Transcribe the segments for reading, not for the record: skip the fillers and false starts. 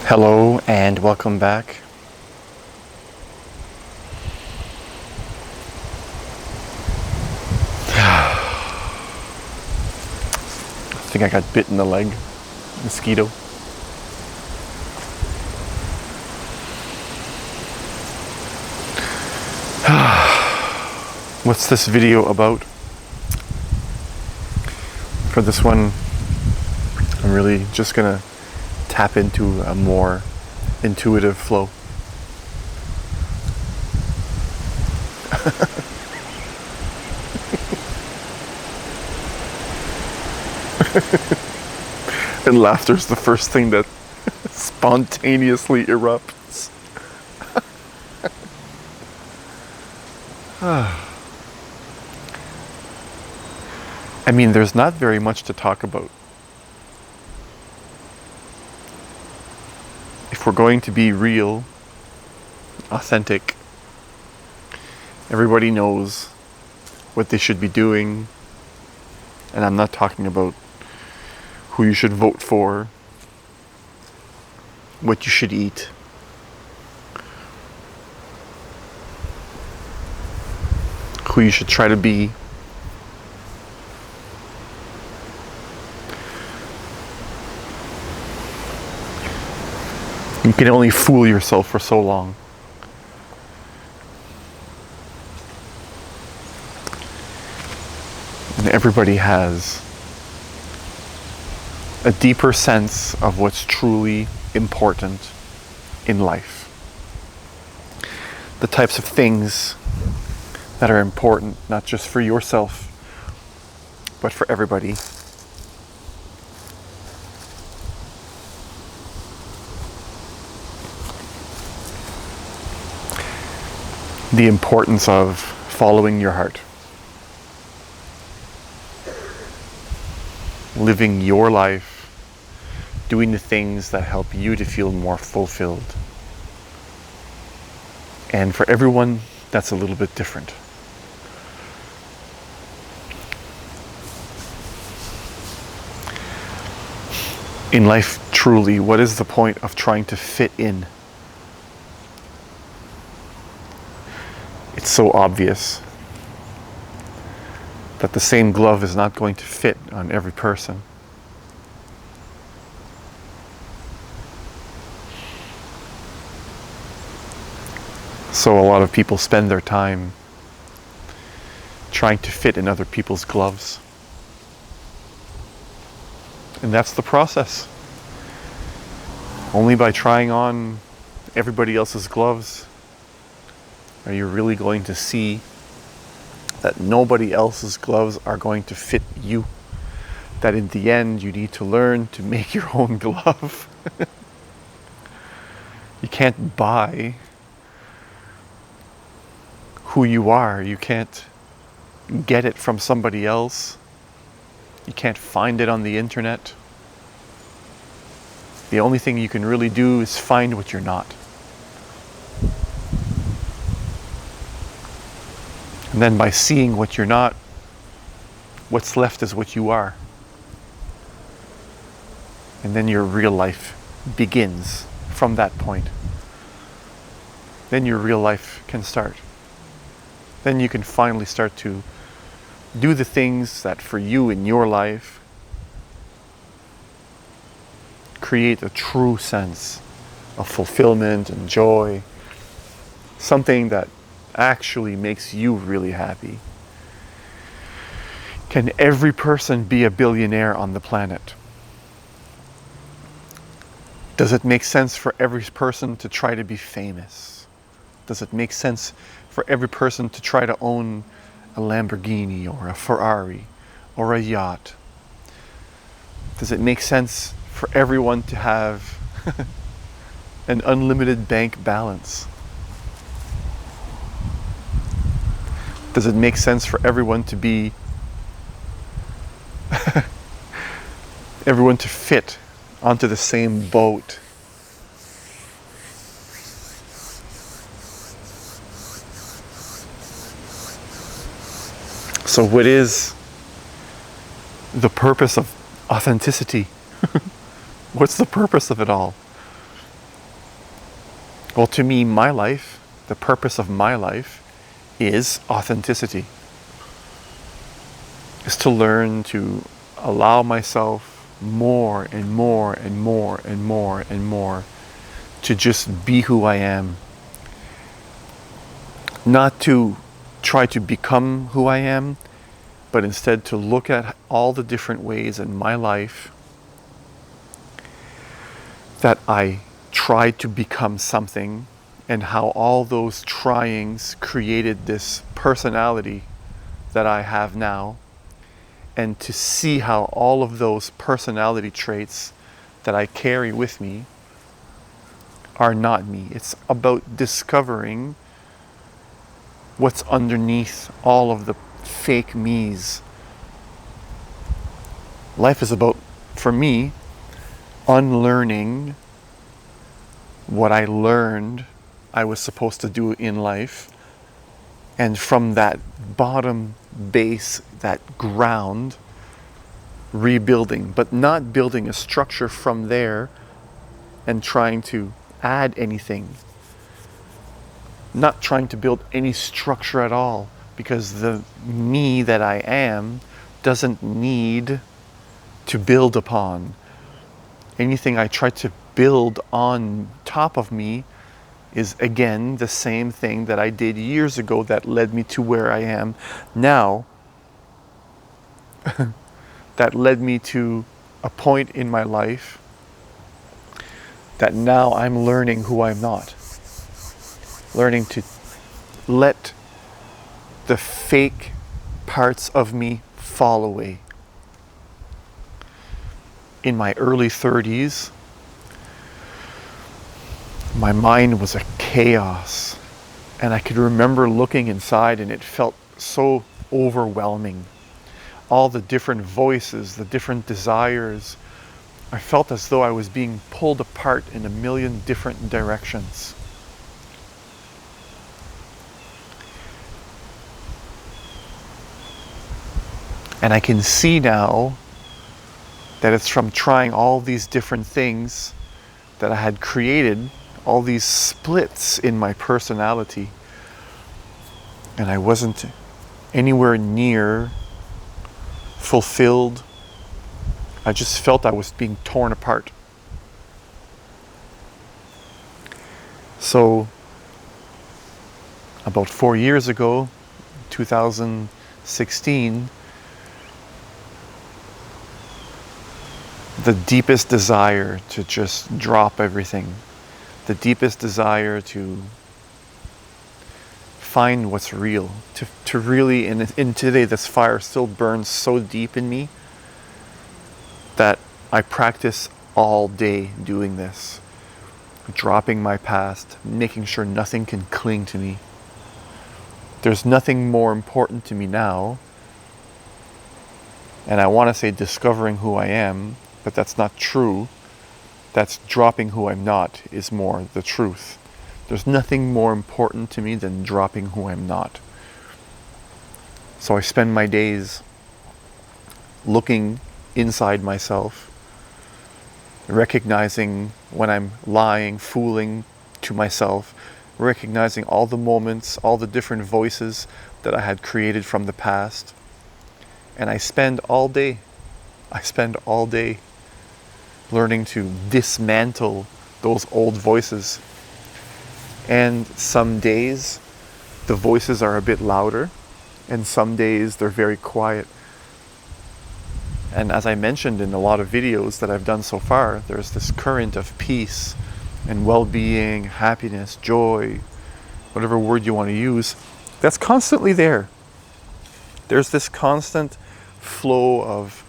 Hello and welcome back. I think I got bit in the leg. Mosquito. What's this video about? For this one, I'm really just gonna tap into a more intuitive flow. And laughter's the first thing that spontaneously erupts. I mean, there's not very much to talk about. If we're going to be real, authentic, everybody knows what they should be doing. And I'm not talking about who you should vote for, what you should eat. Who you should try to be. You can only fool yourself for so long. And everybody has a deeper sense of what's truly important in life. The types of things that are important, not just for yourself, but for everybody. The importance of following your heart. Living your life, doing the things that help you to feel more fulfilled. And for everyone, that's a little bit different. In life, truly, what is the point of trying to fit in? It's so obvious that the same glove is not going to fit on every person. So a lot of people spend their time trying to fit in other people's gloves. And that's the process. Only by trying on everybody else's gloves are you really going to see that nobody else's gloves are going to fit you. That in the end, you need to learn to make your own glove. You can't buy who you are. You can't get it from somebody else. You can't find it on the internet. The only thing you can really do is find what you're not. And then by seeing what you're not, what's left is what you are. And then your real life begins from that point. Then your real life can start. Then you can finally start to do the things that for you in your life create a true sense of fulfillment and joy. Something that actually makes you really happy. Can every person be a billionaire on the planet? Does it make sense for every person to try to be famous? Does it make sense for every person to try to own a Lamborghini or a Ferrari or a yacht? Does it make sense for everyone to have an unlimited bank balance? Does it make sense for everyone to be everyone to fit onto the same boat? So what is the purpose of authenticity? What's the purpose of it all? Well, to me, my life, the purpose of my life is authenticity. Is to learn to allow myself more and more and more and more and more to just be who I am. Not to try to become who I am, but instead to look at all the different ways in my life that I tried to become something, and how all those tryings created this personality that I have now, and to see how all of those personality traits that I carry with me are not me. It's about discovering what's underneath all of the fake me's. Life is about, for me, unlearning what I learned I was supposed to do in life, and from that bottom base, that ground, rebuilding, but not building a structure from there and trying to add anything. Not trying to build any structure at all, because the me that I am doesn't need to build upon. Anything I try to build on top of me is again the same thing that I did years ago that led me to where I am now. That led me to a point in my life that now I'm learning who I'm not. Learning to let the fake parts of me fall away. In my early 30s, my mind was a chaos, and I could remember looking inside and it felt so overwhelming. All the different voices, the different desires, I felt as though I was being pulled apart in a million different directions. And I can see now that it's from trying all these different things that I had created all these splits in my personality, and I wasn't anywhere near fulfilled. I just felt I was being torn apart. So about 4 years ago, 2016, the deepest desire to just drop everything, the deepest desire to find what's real, to really, in today, this fire still burns so deep in me that I practice all day doing this, dropping my past, making sure nothing can cling to me. There's nothing more important to me now, and I want to say discovering who I am, but that's not true. That's dropping who I'm not is more the truth. There's nothing more important to me than dropping who I'm not. So I spend my days looking inside myself, recognizing when I'm lying, fooling to myself, recognizing all the moments, all the different voices that I had created from the past. And I spend all day learning to dismantle those old voices. And some days the voices are a bit louder, and some days they're very quiet. And as I mentioned in a lot of videos that I've done so far, there's this current of peace and well-being, happiness, joy, whatever word you want to use, that's constantly there. There's this constant flow of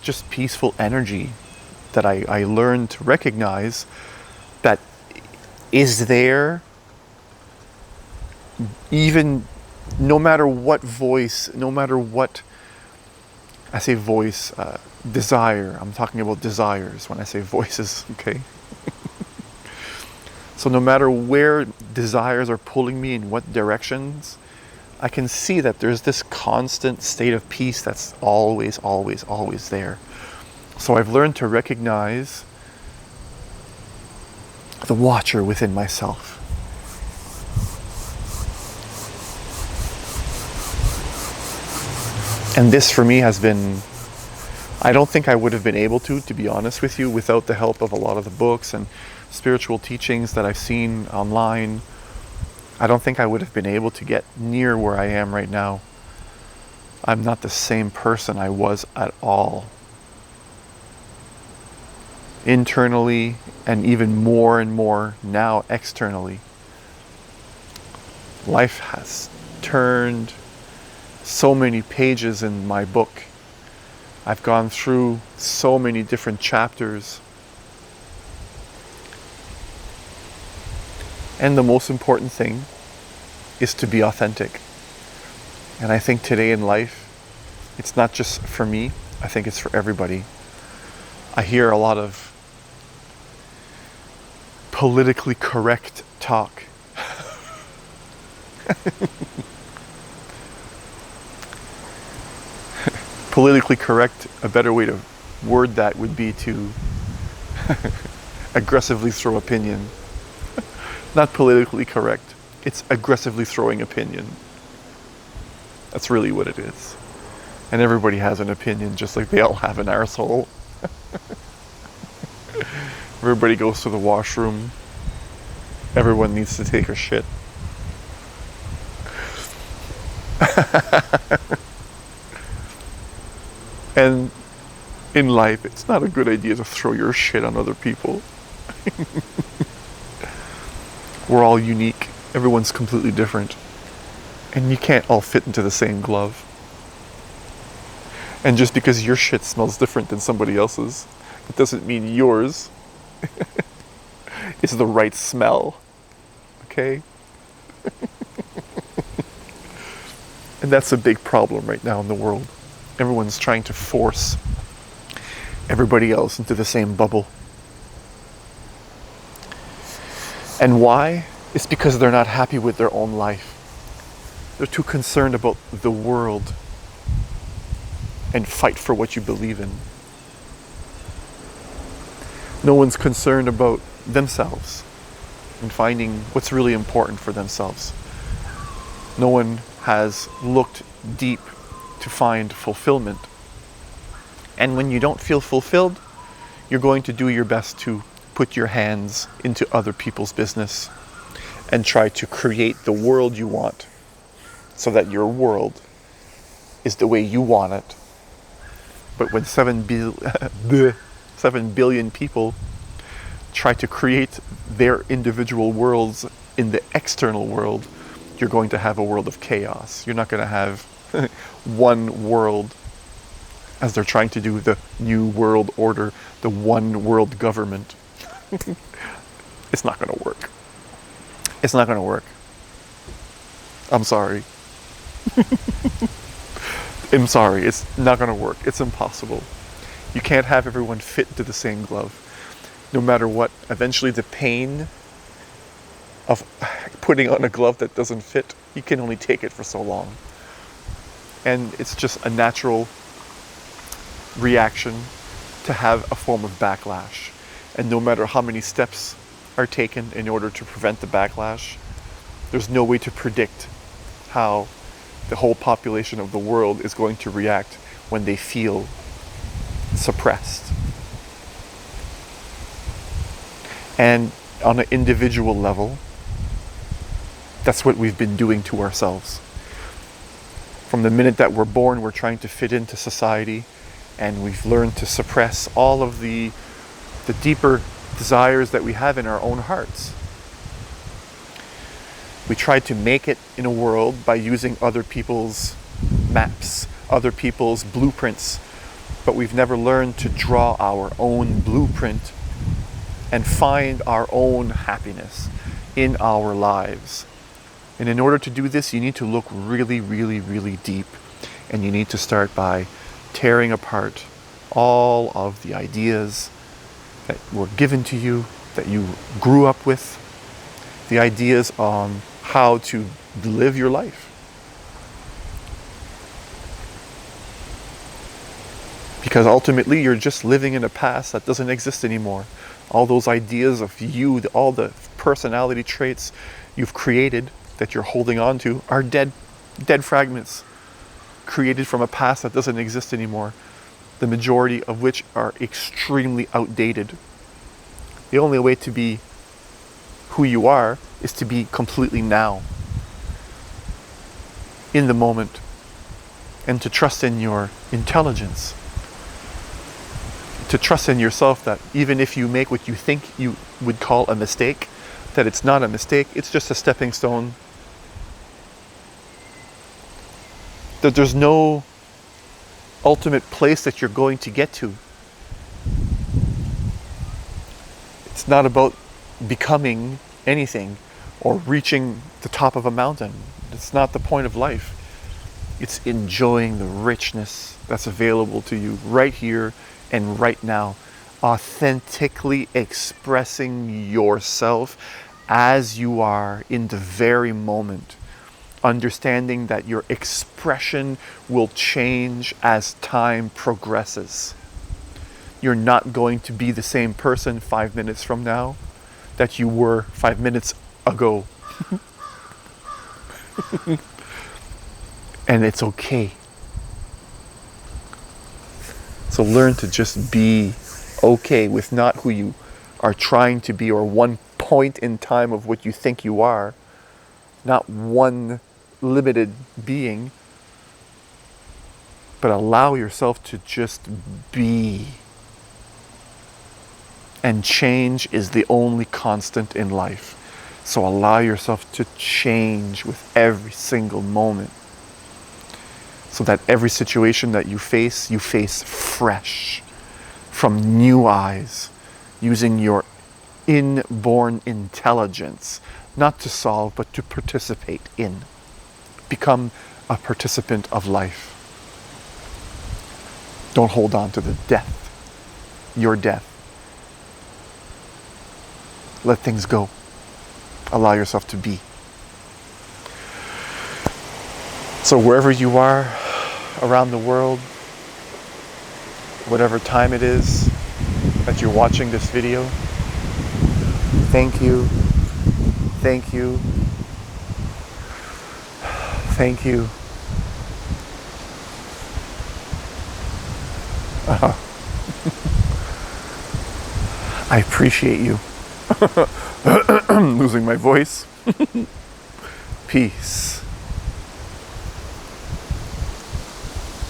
just peaceful energy that I learned to recognize that is there, even no matter what voice, no matter what, I say voice, desire, I'm talking about desires when I say voices, okay? So no matter where desires are pulling me in what directions, I can see that there's this constant state of peace that's always, always, always there. So I've learned to recognize the watcher within myself. And this for me has been, I don't think I would have been able to be honest with you, without the help of a lot of the books and spiritual teachings that I've seen online. I don't think I would have been able to get near where I am right now. I'm not the same person I was at all. Internally, and even more and more now externally. Life has turned so many pages in my book. I've gone through so many different chapters. And the most important thing is to be authentic. And I think today in life, it's not just for me, I think it's for everybody. I hear a lot of politically correct talk. Politically correct, a better way to word that would be to aggressively throw opinion. Not politically correct, it's aggressively throwing opinion. That's really what it is. And everybody has an opinion, just like they all have an arsehole. Everybody goes to the washroom. Everyone needs to take a shit. And in life, it's not a good idea to throw your shit on other people. We're all unique. Everyone's completely different. And you can't all fit into the same glove. And just because your shit smells different than somebody else's, it doesn't mean yours is the right smell. Okay? And that's a big problem right now in the world. Everyone's trying to force everybody else into the same bubble. And why? It's because they're not happy with their own life. They're too concerned about the world and fight for what you believe in. No one's concerned about themselves and finding what's really important for themselves. No one has looked deep to find fulfillment. And when you don't feel fulfilled, you're going to do your best to put your hands into other people's business and try to create the world you want so that your world is the way you want it. But when 7 billion people try to create their individual worlds in the external world, you're going to have a world of chaos. You're not going to have one world, as they're trying to do the new world order, the one world government. It's not going to work. It's not going to work. I'm sorry. I'm sorry. It's not going to work. It's impossible. You can't have everyone fit into the same glove. No matter what, eventually the pain of putting on a glove that doesn't fit, you can only take it for so long. And it's just a natural reaction to have a form of backlash. And no matter how many steps are taken in order to prevent the backlash, there's no way to predict how the whole population of the world is going to react when they feel suppressed. And on an individual level, that's what we've been doing to ourselves. From the minute that we're born, we're trying to fit into society, and we've learned to suppress all of the deeper desires that we have in our own hearts. We try to make it in a world by using other people's maps, other people's blueprints, but we've never learned to draw our own blueprint and find our own happiness in our lives. And in order to do this, you need to look really, really, really deep. And you need to start by tearing apart all of the ideas that were given to you, that you grew up with, the ideas on how to live your life. Because ultimately you're just living in a past that doesn't exist anymore. All those ideas of you, all the personality traits you've created that you're holding on to are dead fragments created from a past that doesn't exist anymore. The majority of which are extremely outdated. The only way to be who you are is to be completely now, in the moment, and to trust in your intelligence. To trust in yourself that even if you make what you think you would call a mistake, that it's not a mistake, it's just a stepping stone. That there's no ultimate place that you're going to get to. It's not about becoming anything or reaching the top of a mountain. It's not the point of life. It's enjoying the richness that's available to you right here and right now. Authentically expressing yourself as you are in the very moment. Understanding that your expression will change as time progresses. You're not going to be the same person 5 minutes from now that you were 5 minutes ago. And it's okay. So learn to just be okay with not who you are trying to be, or one point in time of what you think you are. Not one limited being, but allow yourself to just be. And change is the only constant in life. So allow yourself to change with every single moment. So that every situation that you face fresh, from new eyes, using your inborn intelligence, not to solve, but to participate in. Become a participant of life. Don't hold on to the death, your death. Let things go. Allow yourself to be. So wherever you are around the world, whatever time it is that you're watching this video, thank you, thank you, thank you. I appreciate you. Losing my voice. Peace.